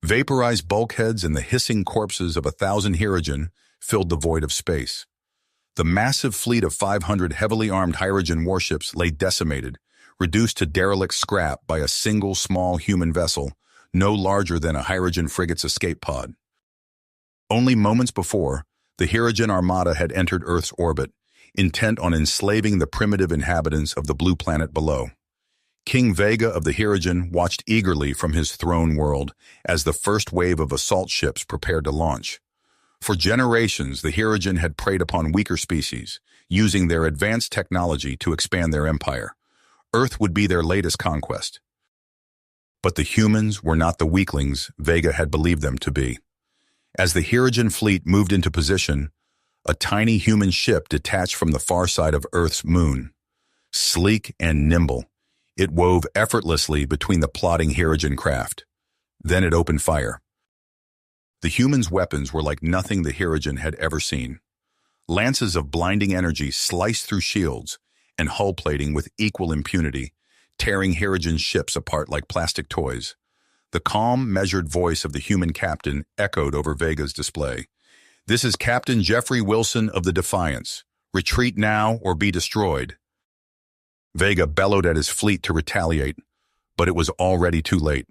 Vaporized bulkheads and the hissing corpses of 1,000 Hirogen filled the void of space. The massive fleet of 500 heavily armed Hirogen warships lay decimated, reduced to derelict scrap by a single small human vessel, no larger than a Hirogen frigate's escape pod. Only moments before, the Hirogen armada had entered Earth's orbit, intent on enslaving the primitive inhabitants of the blue planet below. King Vega of the Hirogen watched eagerly from his throne world as the first wave of assault ships prepared to launch. For generations, the Hirogen had preyed upon weaker species, using their advanced technology to expand their empire. Earth would be their latest conquest. But the humans were not the weaklings Vega had believed them to be. As the Hirogen fleet moved into position, a tiny human ship detached from the far side of Earth's moon. Sleek and nimble, it wove effortlessly between the plodding Hirogen craft. Then it opened fire. The humans' weapons were like nothing the Hirogen had ever seen. Lances of blinding energy sliced through shields and hull plating with equal impunity, tearing Hirogen ships apart like plastic toys. The calm, measured voice of the human captain echoed over Vega's display. "This is Captain Jeffrey Wilson of the Defiance. Retreat now or be destroyed." Vega bellowed at his fleet to retaliate, but it was already too late.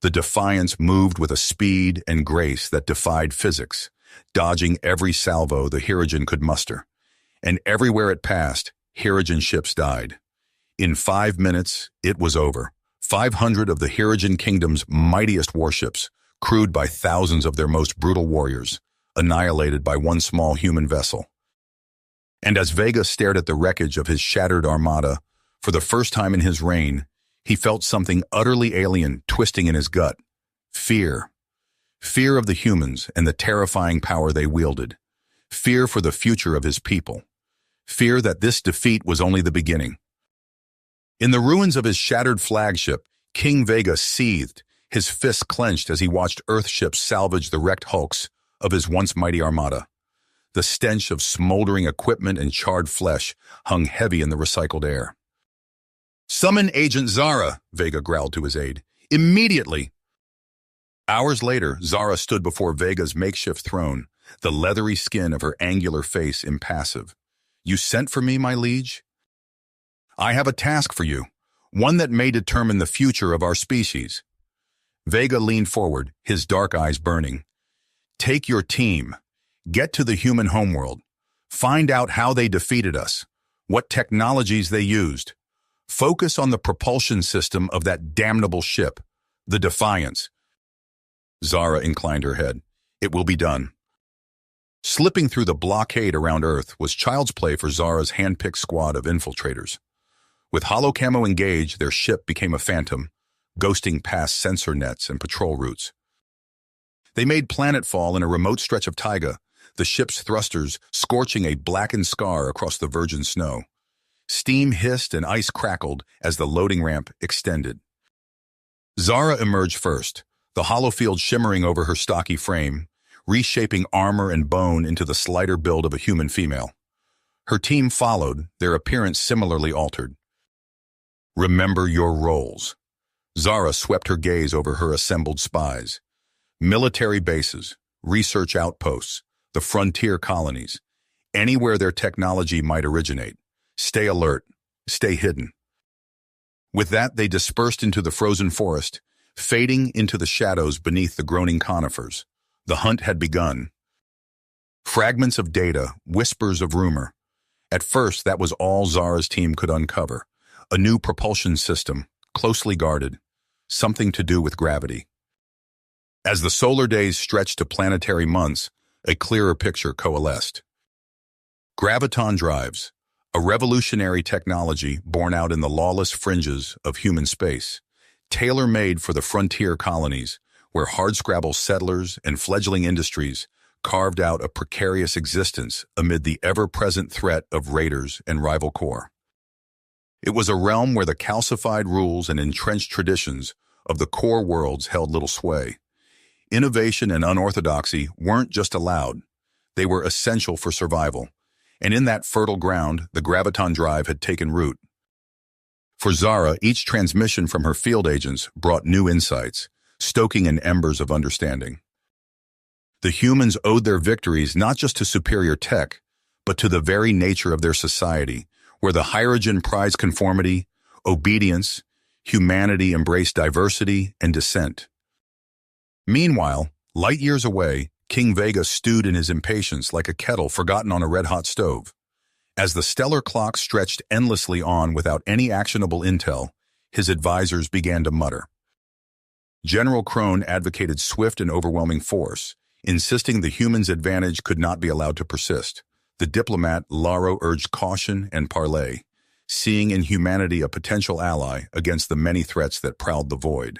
The Defiance moved with a speed and grace that defied physics, dodging every salvo the Hirogen could muster. And everywhere it passed, Hirogen ships died. In 5 minutes, it was over. 500 of the Hirogen Kingdom's mightiest warships, crewed by thousands of their most brutal warriors, annihilated by one small human vessel. And as Vega stared at the wreckage of his shattered armada, for the first time in his reign, he felt something utterly alien twisting in his gut. Fear. Fear of the humans and the terrifying power they wielded. Fear for the future of his people. Fear that this defeat was only the beginning. In the ruins of his shattered flagship, King Vega seethed, his fists clenched as he watched Earth ships salvage the wrecked hulks of his once mighty armada. The stench of smoldering equipment and charred flesh hung heavy in the recycled air. "Summon Agent Zara," Vega growled to his aide. "Immediately!" Hours later, Zara stood before Vega's makeshift throne, the leathery skin of her angular face impassive. "You sent for me, my liege?" "I have a task for you, one that may determine the future of our species." Vega leaned forward, his dark eyes burning. "Take your team. Get to the human homeworld. Find out how they defeated us, what technologies they used. Focus on the propulsion system of that damnable ship, the Defiance." Zara inclined her head. "It will be done." Slipping through the blockade around Earth was child's play for Zara's hand-picked squad of infiltrators. With holocamo engaged, their ship became a phantom, ghosting past sensor nets and patrol routes. They made planetfall in a remote stretch of taiga, the ship's thrusters scorching a blackened scar across the virgin snow. Steam hissed and ice crackled as the loading ramp extended. Zara emerged first, the holofield shimmering over her stocky frame, reshaping armor and bone into the slighter build of a human female. Her team followed, their appearance similarly altered. "Remember your roles." Zara swept her gaze over her assembled spies. Military bases, research outposts, the frontier colonies, anywhere their technology might originate. Stay alert, stay hidden. With that, they dispersed into the frozen forest, fading into the shadows beneath the groaning conifers. The hunt had begun. Fragments of data, whispers of rumor. At first, that was all Zara's team could uncover. A new propulsion system, closely guarded, something to do with gravity. As the solar days stretched to planetary months, a clearer picture coalesced. Graviton drives, a revolutionary technology born out in the lawless fringes of human space, tailor-made for the frontier colonies, where hardscrabble settlers and fledgling industries carved out a precarious existence amid the ever-present threat of raiders and rival corps. It was a realm where the calcified rules and entrenched traditions of the core worlds held little sway. Innovation and unorthodoxy weren't just allowed, they were essential for survival. And in that fertile ground, the Graviton drive had taken root. For Zara, each transmission from her field agents brought new insights, stoking in embers of understanding. The humans owed their victories not just to superior tech, but to the very nature of their society, where the hierarchy prized conformity, obedience, humanity embraced diversity and dissent. Meanwhile, light years away, King Vega stewed in his impatience like a kettle forgotten on a red-hot stove. As the stellar clock stretched endlessly on without any actionable intel, his advisors began to mutter. General Crone advocated swift and overwhelming force, insisting the humans' advantage could not be allowed to persist. The diplomat Laro urged caution and parley, seeing in humanity a potential ally against the many threats that prowled the void.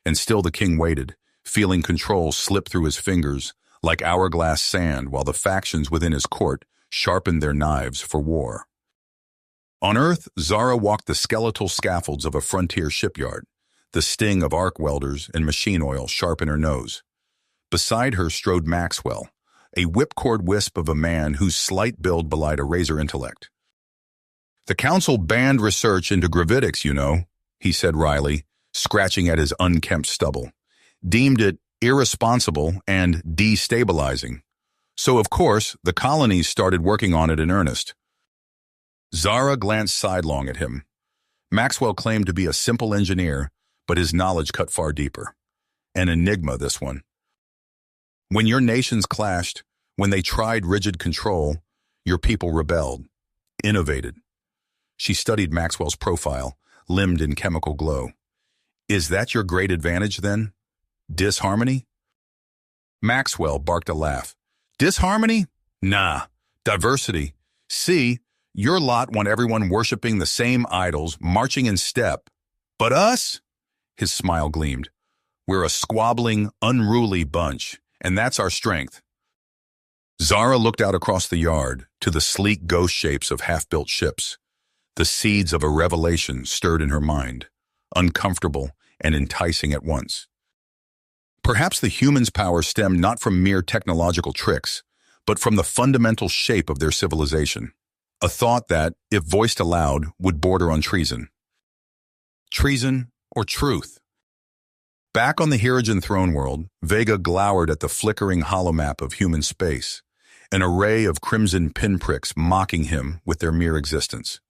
And still the king waited, feeling control slip through his fingers like hourglass sand while the factions within his court sharpened their knives for war. On Earth, Zara walked the skeletal scaffolds of a frontier shipyard, the sting of arc welders and machine oil sharp in her nose. Beside her strode Maxwell, a whipcord wisp of a man whose slight build belied a razor intellect. "The council banned research into gravitics, you know," he said wryly, scratching at his unkempt stubble. "Deemed it irresponsible and destabilizing. So, of course, the colonies started working on it in earnest." Zara glanced sidelong at him. Maxwell claimed to be a simple engineer, but his knowledge cut far deeper. An enigma, this one. When your nations clashed, when they tried rigid control, your people rebelled, innovated. She studied Maxwell's profile, limned in chemical glow. "Is that your great advantage, then? Disharmony?" Maxwell barked a laugh. "Disharmony? Nah. Diversity. See, your lot want everyone worshiping the same idols, marching in step. But us?" His smile gleamed. "We're a squabbling, unruly bunch, and that's our strength." Zara looked out across the yard to the sleek ghost shapes of half-built ships. The seeds of a revelation stirred in her mind, uncomfortable and enticing at once. Perhaps the humans' power stemmed not from mere technological tricks, but from the fundamental shape of their civilization. A thought that, if voiced aloud, would border on treason. Treason or truth? Back on the Hirogen throne world, Vega glowered at the flickering holomap of human space, an array of crimson pinpricks mocking him with their mere existence.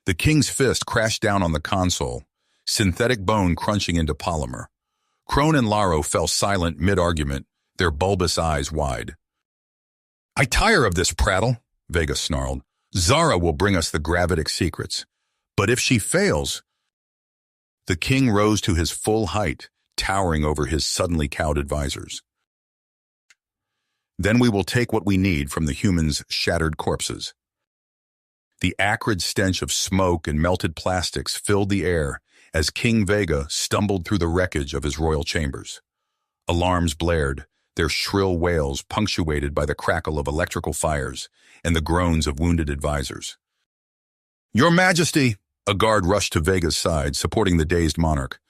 The king's fist crashed down on the console, synthetic bone crunching into polymer. Crone and Laro fell silent mid-argument, their bulbous eyes wide. "I tire of this prattle," Vega snarled. "Zara will bring us the gravitic secrets. But if she fails—" The king rose to his full height, towering over his suddenly cowed advisors. "Then we will take what we need from the humans' shattered corpses." The acrid stench of smoke and melted plastics filled the air as King Vega stumbled through the wreckage of his royal chambers. Alarms blared, their shrill wails punctuated by the crackle of electrical fires and the groans of wounded advisors. "Your Majesty!" A guard rushed to Vega's side, supporting the dazed monarch.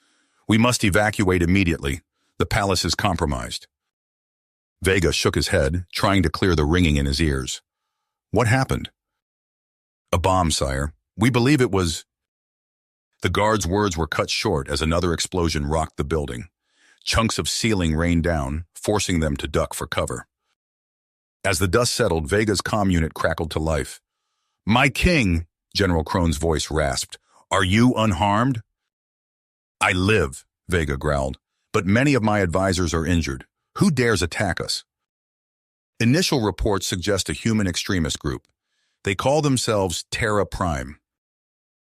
"We must evacuate immediately. The palace is compromised." Vega shook his head, trying to clear the ringing in his ears. "What happened?" "A bomb, sire. We believe it was—" The guard's words were cut short as another explosion rocked the building. Chunks of ceiling rained down, forcing them to duck for cover. As the dust settled, Vega's comm unit crackled to life. "My king," General Crone's voice rasped, "are you unharmed?" "I live," Vega growled, "but many of my advisors are injured. Who dares attack us?" Initial reports suggest a human extremist group. They call themselves Terra Prime.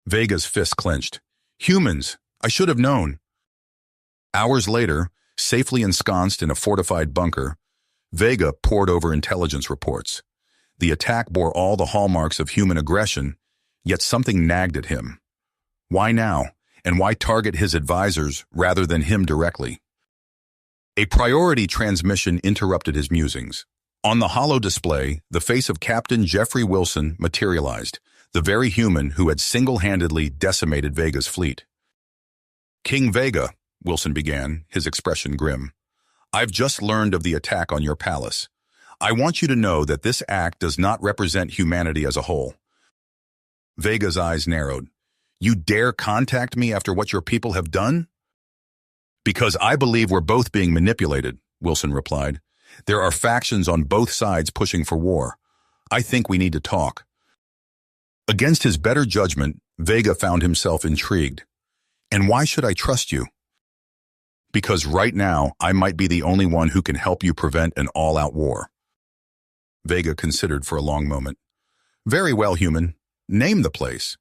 Vega's fist clenched. "Humans! I should have known." Hours later, safely ensconced in a fortified bunker, Vega pored over intelligence reports. The attack bore all the hallmarks of human aggression, yet something nagged at him. Why now? And why target his advisors rather than him directly? A priority transmission interrupted his musings. On the holo display, the face of Captain Jeffrey Wilson materialized, the very human who had single-handedly decimated Vega's fleet. "King Vega," Wilson began, his expression grim, "I've just learned of the attack on your palace. I want you to know that this act does not represent humanity as a whole." Vega's eyes narrowed. "You dare contact me after what your people have done?" Because I believe we're both being manipulated, Wilson replied. There are factions on both sides pushing for war. I think we need to talk. Against his better judgment, Vega found himself intrigued. And why should I trust you? Because right now, I might be the only one who can help you prevent an all-out war. Vega considered for a long moment. Very well, human. Name the place.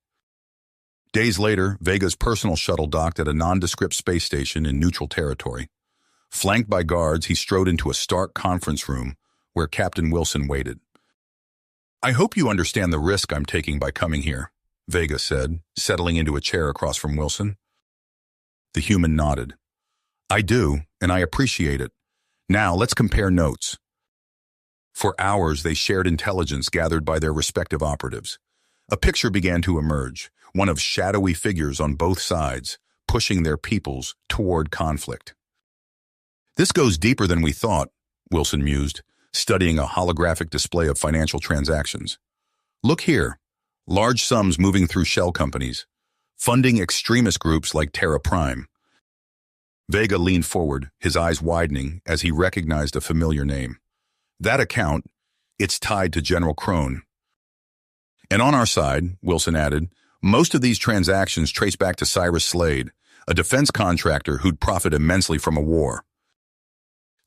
Days later, Vega's personal shuttle docked at a nondescript space station in neutral territory. Flanked by guards, he strode into a stark conference room where Captain Wilson waited. I hope you understand the risk I'm taking by coming here, Vega said, settling into a chair across from Wilson. The human nodded. I do, and I appreciate it. Now, let's compare notes. For hours, they shared intelligence gathered by their respective operatives. A picture began to emerge, one of shadowy figures on both sides, pushing their peoples toward conflict. This goes deeper than we thought, Wilson mused, studying a holographic display of financial transactions. Look here, large sums moving through shell companies, funding extremist groups like Terra Prime. Vega leaned forward, his eyes widening as he recognized a familiar name. That account, it's tied to General Crone. And on our side, Wilson added, most of these transactions trace back to Cyrus Slade, a defense contractor who'd profit immensely from a war.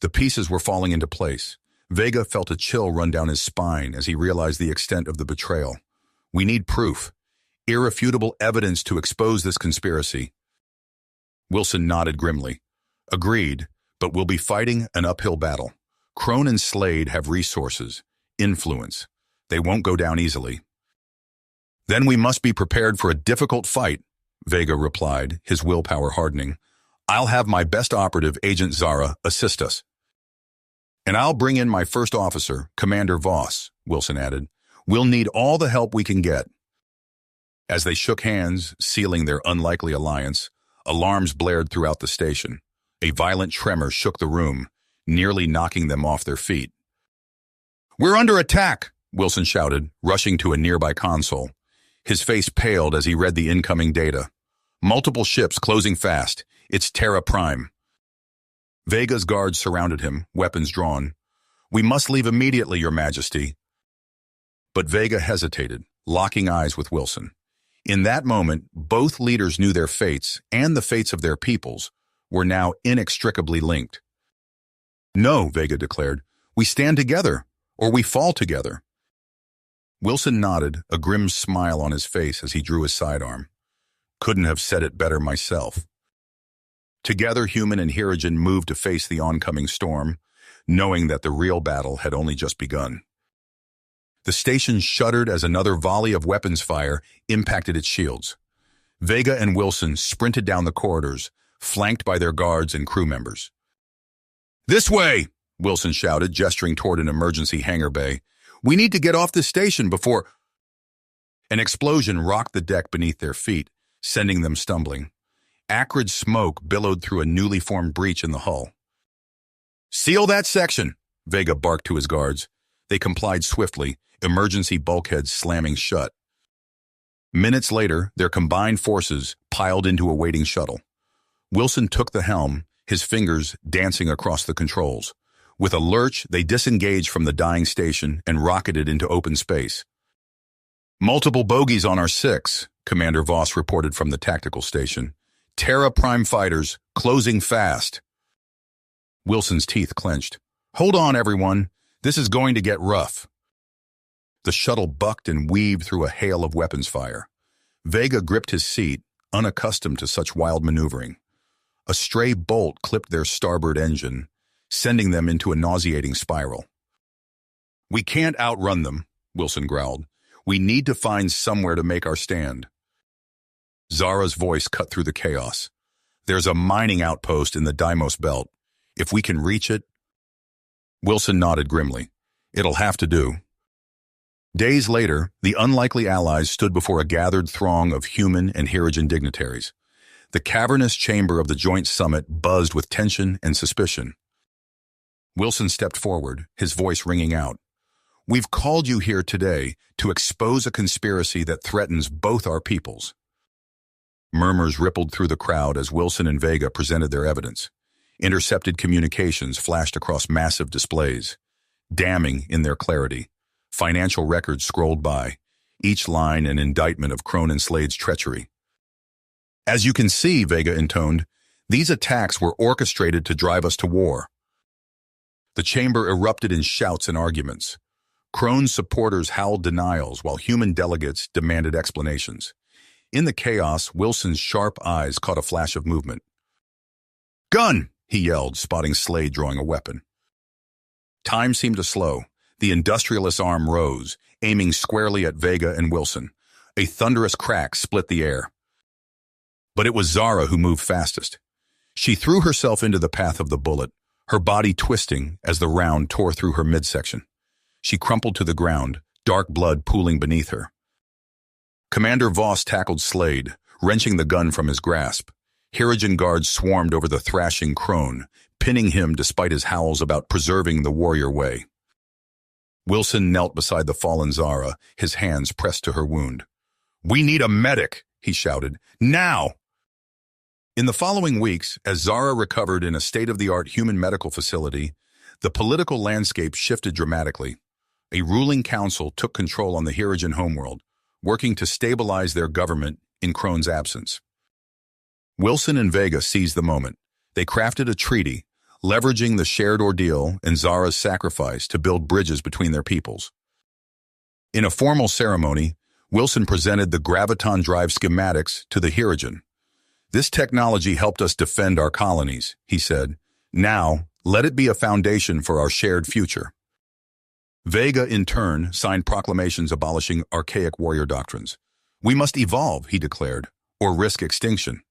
The pieces were falling into place. Vega felt a chill run down his spine as he realized the extent of the betrayal. We need proof, irrefutable evidence to expose this conspiracy. Wilson nodded grimly. Agreed, but we'll be fighting an uphill battle. Crone and Slade have resources, influence. They won't go down easily. Then we must be prepared for a difficult fight, Vega replied, his willpower hardening. I'll have my best operative, Agent Zara, assist us. And I'll bring in my first officer, Commander Voss, Wilson added. We'll need all the help we can get. As they shook hands, sealing their unlikely alliance, alarms blared throughout the station. A violent tremor shook the room, nearly knocking them off their feet. We're under attack, Wilson shouted, rushing to a nearby console. His face paled as he read the incoming data. Multiple ships closing fast. It's Terra Prime. Vega's guards surrounded him, weapons drawn. We must leave immediately, Your Majesty. But Vega hesitated, locking eyes with Wilson. In that moment, both leaders knew their fates and the fates of their peoples were now inextricably linked. No, Vega declared. We stand together, or we fall together. Wilson nodded, a grim smile on his face as he drew his sidearm. Couldn't have said it better myself. Together, Human and Hirogen moved to face the oncoming storm, knowing that the real battle had only just begun. The station shuddered as another volley of weapons fire impacted its shields. Vega and Wilson sprinted down the corridors, flanked by their guards and crew members. This way, Wilson shouted, gesturing toward an emergency hangar bay. We need to get off this station before... An explosion rocked the deck beneath their feet, sending them stumbling. Acrid smoke billowed through a newly formed breach in the hull. Seal that section, Vega barked to his guards. They complied swiftly, emergency bulkheads slamming shut. Minutes later, their combined forces piled into a waiting shuttle. Wilson took the helm, his fingers dancing across the controls. With a lurch, they disengaged from the dying station and rocketed into open space. Multiple bogies on our 6, Commander Voss reported from the tactical station. Terra Prime fighters, closing fast. Wilson's teeth clenched. Hold on, everyone. This is going to get rough. The shuttle bucked and weaved through a hail of weapons fire. Vega gripped his seat, unaccustomed to such wild maneuvering. A stray bolt clipped their starboard engine, sending them into a nauseating spiral. We can't outrun them, Wilson growled. We need to find somewhere to make our stand. Zara's voice cut through the chaos. There's a mining outpost in the Deimos belt. If we can reach it... Wilson nodded grimly. It'll have to do. Days later, the unlikely allies stood before a gathered throng of Human and Hirogen dignitaries. The cavernous chamber of the joint summit buzzed with tension and suspicion. Wilson stepped forward, his voice ringing out. We've called you here today to expose a conspiracy that threatens both our peoples. Murmurs rippled through the crowd as Wilson and Vega presented their evidence. Intercepted communications flashed across massive displays, damning in their clarity. Financial records scrolled by, each line an indictment of Crone and Slade's treachery. As you can see, Vega intoned, these attacks were orchestrated to drive us to war. The chamber erupted in shouts and arguments. Crone's supporters howled denials while human delegates demanded explanations. In the chaos, Wilson's sharp eyes caught a flash of movement. "Gun!" he yelled, spotting Slade drawing a weapon. Time seemed to slow. The industrialist's arm rose, aiming squarely at Vega and Wilson. A thunderous crack split the air. But it was Zara who moved fastest. She threw herself into the path of the bullet, her body twisting as the round tore through her midsection. She crumpled to the ground, dark blood pooling beneath her. Commander Voss tackled Slade, wrenching the gun from his grasp. Hirogen guards swarmed over the thrashing Crone, pinning him despite his howls about preserving the warrior way. Wilson knelt beside the fallen Zara, his hands pressed to her wound. "We need a medic," he shouted. "Now!" In the following weeks, as Zara recovered in a state-of-the-art human medical facility, the political landscape shifted dramatically. A ruling council took control on the Hirogen homeworld, working to stabilize their government in Crone's absence. Wilson and Vega seized the moment. They crafted a treaty, leveraging the shared ordeal and Zara's sacrifice to build bridges between their peoples. In a formal ceremony, Wilson presented the graviton drive schematics to the Hirogen. "This technology helped us defend our colonies," he said. "Now, let it be a foundation for our shared future." Vega, in turn, signed proclamations abolishing archaic warrior doctrines. "We must evolve," he declared, "or risk extinction."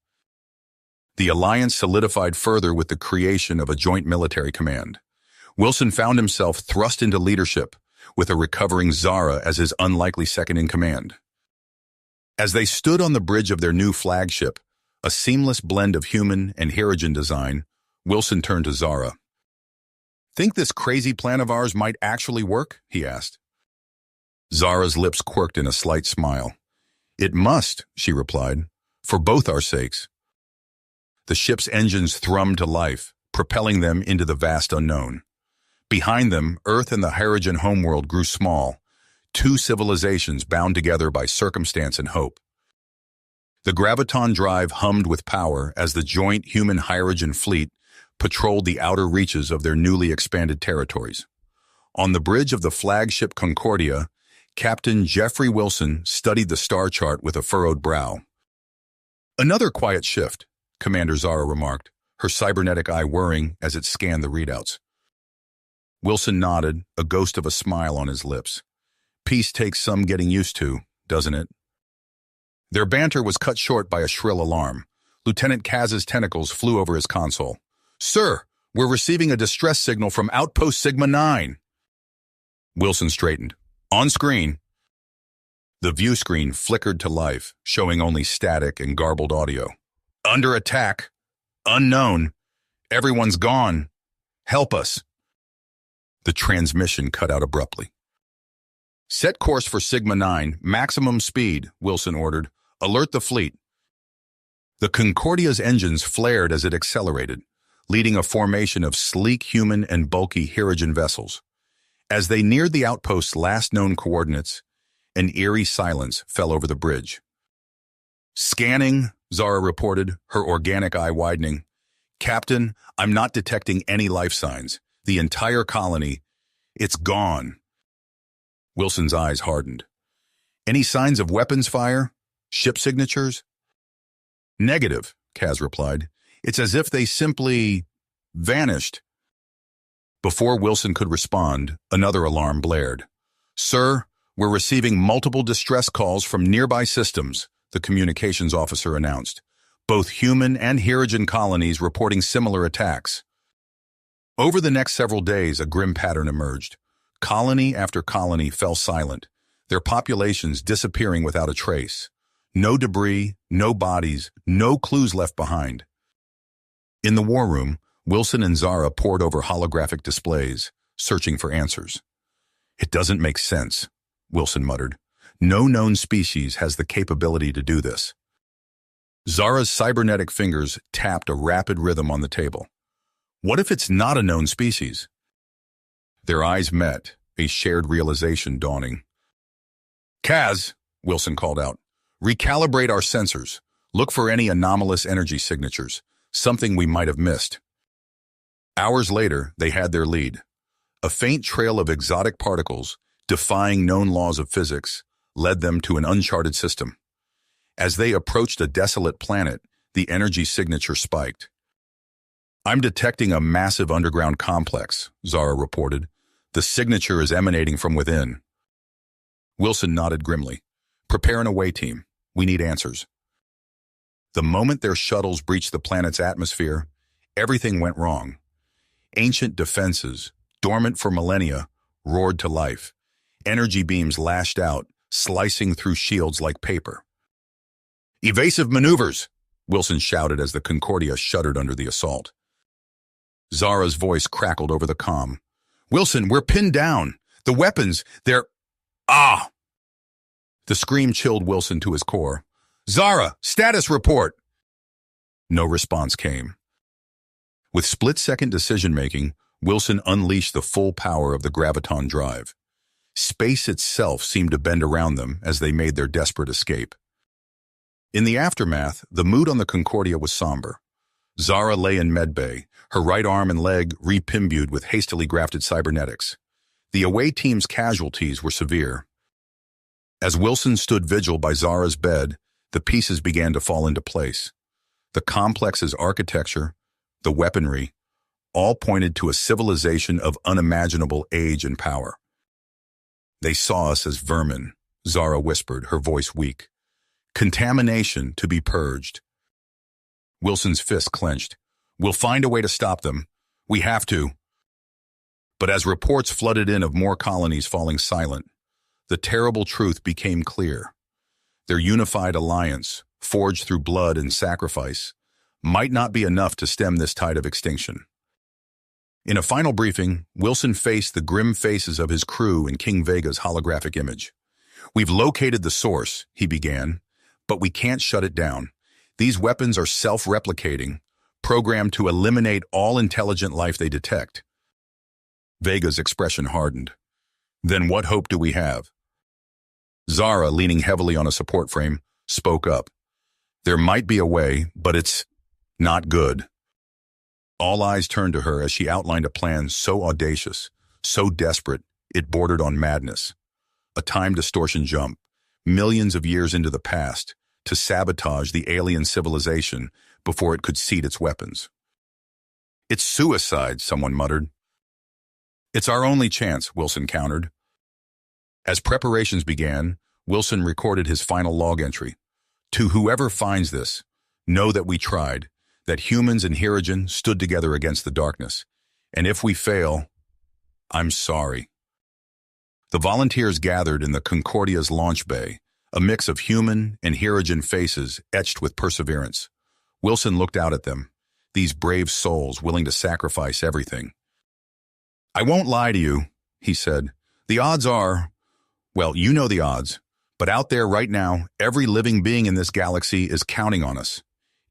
The alliance solidified further with the creation of a joint military command. Wilson found himself thrust into leadership, with a recovering Zara as his unlikely second-in-command. As they stood on the bridge of their new flagship, a seamless blend of human and Hirogen design, Wilson turned to Zara. "Think this crazy plan of ours might actually work?" he asked. Zara's lips quirked in a slight smile. "It must," she replied, "for both our sakes." The ship's engines thrummed to life, propelling them into the vast unknown. Behind them, Earth and the Hirogen homeworld grew small, two civilizations bound together by circumstance and hope. The graviton drive hummed with power as the joint human Hirogen fleet patrolled the outer reaches of their newly expanded territories. On the bridge of the flagship Concordia, Captain Jeffrey Wilson studied the star chart with a furrowed brow. "Another quiet shift," Commander Zara remarked, her cybernetic eye whirring as it scanned the readouts. Wilson nodded, a ghost of a smile on his lips. "Peace takes some getting used to, doesn't it?" Their banter was cut short by a shrill alarm. Lieutenant Kaz's tentacles flew over his console. "Sir, we're receiving a distress signal from Outpost Sigma 9. Wilson straightened. "On screen." The view screen flickered to life, showing only static and garbled audio. "Under attack. Unknown. Everyone's gone. Help us." The transmission cut out abruptly. "Set course for Sigma 9, maximum speed," Wilson ordered. "Alert the fleet." The Concordia's engines flared as it accelerated, leading a formation of sleek human and bulky Hirogen vessels. As they neared the outpost's last known coordinates, an eerie silence fell over the bridge. "Scanning," Zara reported, her organic eye widening. "Captain, I'm not detecting any life signs. The entire colony, it's gone." Wilson's eyes hardened. "Any signs of weapons fire? Ship signatures?" "Negative," Kaz replied. "It's as if they simply vanished." Before Wilson could respond, another alarm blared. "Sir, we're receiving multiple distress calls from nearby systems," the communications officer announced. "Both human and Hirogen colonies reporting similar attacks." Over the next several days, a grim pattern emerged. Colony after colony fell silent, their populations disappearing without a trace. No debris, no bodies, no clues left behind. In the war room, Wilson and Zara pored over holographic displays, searching for answers. "It doesn't make sense," Wilson muttered. "No known species has the capability to do this." Zara's cybernetic fingers tapped a rapid rhythm on the table. What if it's not a known species? Their eyes met, a shared realization dawning. Kaz, Wilson called out, recalibrate our sensors. Look for any anomalous energy signatures, something we might have missed. Hours later, they had their lead. A faint trail of exotic particles, defying known laws of physics, led them to an uncharted system. As they approached a desolate planet, the energy signature spiked. I'm detecting a massive underground complex, Zara reported. The signature is emanating from within. Wilson nodded grimly. Prepare an away team. We need answers. The moment their shuttles breached the planet's atmosphere, everything went wrong. Ancient defenses, dormant for millennia, roared to life. Energy beams lashed out, slicing through shields like paper. Evasive maneuvers, Wilson shouted as the Concordia shuddered under the assault. Zara's voice crackled over the comm. Wilson, we're pinned down. The weapons, they're... Ah! The scream chilled Wilson to his core. Zara, status report! No response came. With split-second decision-making, Wilson unleashed the full power of the graviton drive. Space itself seemed to bend around them as they made their desperate escape. In the aftermath, the mood on the Concordia was somber. Zara lay in medbay, her right arm and leg re-imbued with hastily grafted cybernetics. The away team's casualties were severe. As Wilson stood vigil by Zara's bed, the pieces began to fall into place. The complex's architecture, the weaponry, all pointed to a civilization of unimaginable age and power. They saw us as vermin, Zara whispered, her voice weak. Contamination to be purged. Wilson's fist clenched. We'll find a way to stop them. We have to. But as reports flooded in of more colonies falling silent, the terrible truth became clear. Their unified alliance, forged through blood and sacrifice, might not be enough to stem this tide of extinction. In a final briefing, Wilson faced the grim faces of his crew in King Vega's holographic image. We've located the source, he began, but we can't shut it down. These weapons are self-replicating, programmed to eliminate all intelligent life they detect. Vega's expression hardened. Then what hope do we have? Zara, leaning heavily on a support frame, spoke up. There might be a way, but it's not good. All eyes turned to her as she outlined a plan so audacious, so desperate, it bordered on madness. A time distortion jump, millions of years into the past, to sabotage the alien civilization before it could seat its weapons. It's suicide, someone muttered. It's our only chance, Wilson countered. As preparations began, Wilson recorded his final log entry. To whoever finds this, know that we tried, that humans and Hirogen stood together against the darkness. And if we fail, I'm sorry. The volunteers gathered in the Concordia's launch bay, a mix of human and Hirogen faces etched with perseverance. Wilson looked out at them, these brave souls willing to sacrifice everything. I won't lie to you, he said. The odds are, well, you know the odds, but out there right now, every living being in this galaxy is counting on us,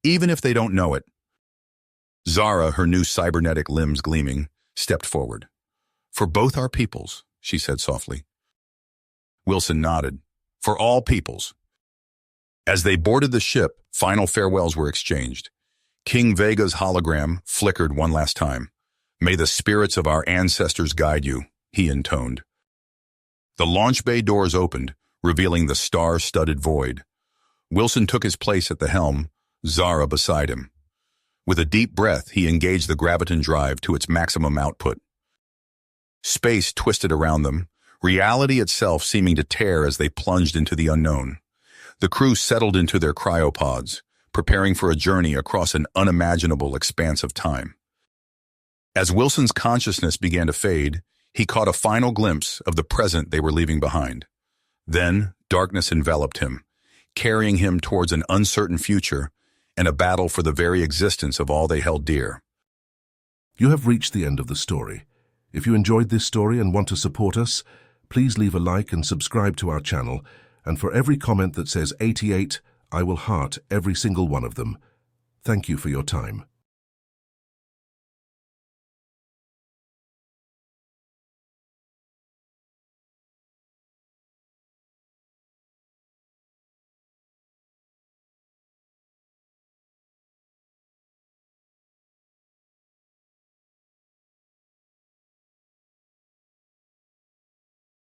even if they don't know it. Zara, her new cybernetic limbs gleaming, stepped forward. For both our peoples, she said softly. Wilson nodded. For all peoples. As they boarded the ship, final farewells were exchanged. King Vega's hologram flickered one last time. May the spirits of our ancestors guide you, he intoned. The launch bay doors opened, revealing the star-studded void. Wilson took his place at the helm, Zara beside him. With a deep breath, he engaged the graviton drive to its maximum output. Space twisted around them, reality itself seeming to tear as they plunged into the unknown. The crew settled into their cryopods, preparing for a journey across an unimaginable expanse of time. As Wilson's consciousness began to fade, he caught a final glimpse of the present they were leaving behind. Then, darkness enveloped him, carrying him towards an uncertain future and a battle for the very existence of all they held dear. You have reached the end of the story. If you enjoyed this story and want to support us, please leave a like and subscribe to our channel, and for every comment that says 88, I will heart every single one of them. Thank you for your time.